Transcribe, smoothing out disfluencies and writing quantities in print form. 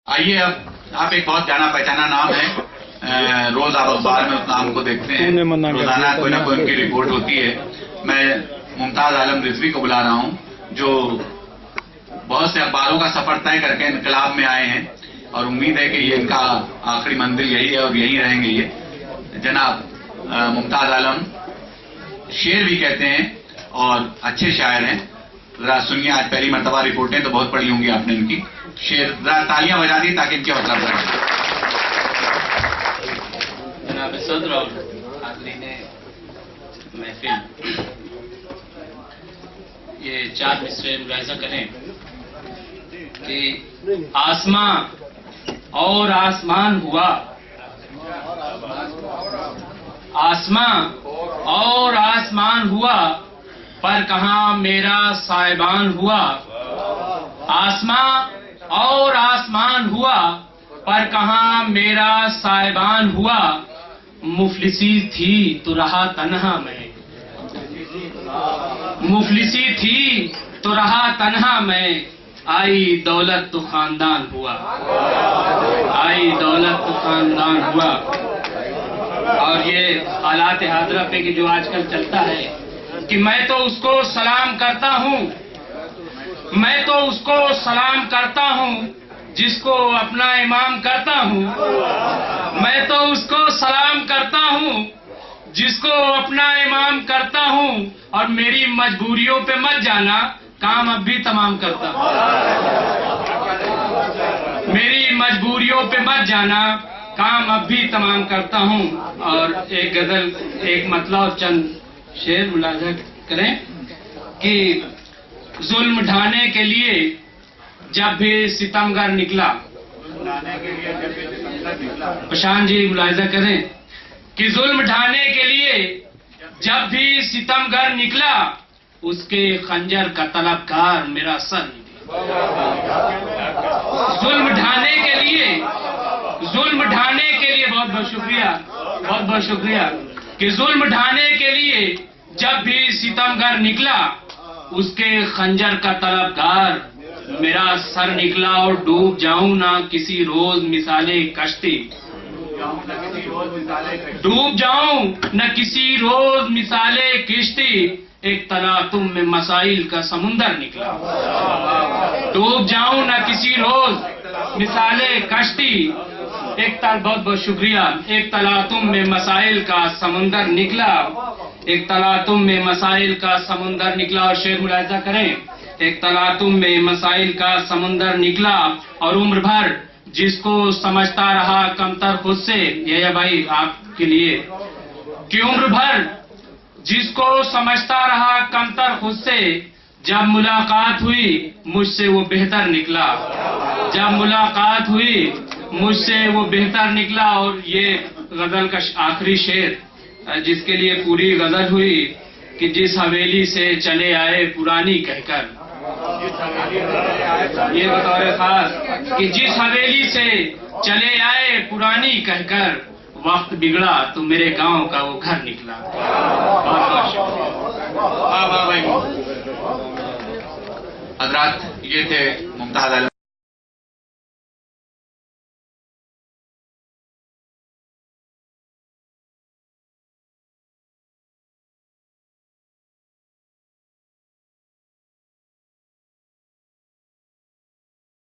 آئیے اب آپ ایک بہت جانا پہچانا نام ہے، روز آپ اخبار میں اس نام کو دیکھتے ہیں، روزانہ کوئی نہ کوئی ان کی رپورٹ ہوتی ہے۔ میں ممتاز عالم رضوی کو بلا رہا ہوں جو بہت سے اخباروں کا سفر طے کر کے انقلاب میں آئے ہیں، اور امید ہے کہ یہ ان کا آخری منزل یہی ہے اور یہی رہیں گے یہ۔ جناب ممتاز عالم شعر بھی کہتے ہیں اور اچھے شاعر ہیں۔ ذرا سنیے، آج پہلی مرتبہ رپورٹیں تو بہت پڑھی ہوں گی آپ نے ان کی، شعر ذرا تالیاں بجا دی تاکہ ان کی حوصلہ بڑھے۔ جناب صدر اور حاضرین محفل، یہ چار مصرے ملاحظہ کریں کہ آسماں اور آسمان ہوا، آسماں اور آسمان ہوا، پر کہاں میرا سائبان ہوا۔ آسماں اور آسمان ہوا، پر کہاں میرا سائبان ہوا۔ مفلسی تھی تو رہا تنہا میں، مفلسی تھی تو رہا تنہا میں، آئی دولت تو خاندان ہوا، آئی دولت تو خاندان ہوا۔ اور یہ حالات حاضرہ پہ کہ جو آج کل چلتا ہے کہ میں تو اس کو سلام کرتا ہوں، میں تو اس کو سلام کرتا ہوں جس کو اپنا امام کرتا ہوں، میں تو اس کو سلام کرتا ہوں جس کو اپنا امام کرتا ہوں، اور میری مجبوریوں پہ مت جانا، کام اب بھی تمام کرتا ہوں، میری مجبوریوں پہ مت جانا، کام اب بھی تمام کرتا ہوں۔ اور ایک غزل، ایک مطلع اور چند شعر ملاحظہ کریں کہ ظلم ڈھانے کے لیے جب بھی ستمگر نکلا، پشان جی ملاحظہ کریں کہ ظلم ڈھانے کے لیے جب بھی ستمگر نکلا، اس کے خنجر کا طلبگار میرا سر نکلا۔ ظلم ڈھانے کے لیے، ظلم ڈھانے کے لیے، بہت بہت شکریہ، بہت بہت شکریہ، کہ ظلم ڈھانے کے لیے جب بھی ستمگر نکلا، اس کے خنجر کا طلبگار میرا سر نکلا۔ اور ڈوب جاؤں نہ کسی روز مثالے کشتی، ڈوب جاؤں نہ کسی روز مثالے کشتی، ایک تلاطم میں مسائل کا سمندر نکلا۔ ڈوب جاؤں نہ کسی روز مثالے کشتی، بہت بہت شکریہ، ایک تلاطم میں مسائل کا سمندر نکلا، ایک تلاطم میں مسائل کا سمندر نکلا۔ اور شعر ملاحظہ کریں، ایک تلاطم میں مسائل کا سمندر نکلا، اور عمر بھر جس کو سمجھتا رہا کمتر خود سے، یہ ہے بھائی آپ کے لیے، کہ عمر بھر جس کو سمجھتا رہا کمتر خود سے، جب ملاقات ہوئی مجھ سے وہ بہتر نکلا، جب ملاقات ہوئی مجھ سے وہ بہتر نکلا۔ اور یہ غزل کا آخری شعر جس کے لیے پوری غزل ہوئی کہ جس حویلی سے چلے آئے پرانی کہہ کر، یہ بطور خاص کہ جس حویلی سے چلے آئے پرانی کہہ کر، وقت بگڑا تو میرے گاؤں کا وہ گھر نکلا۔ بہت بہت شکریہ۔ حضرات، یہ تھے ممتاز عالم۔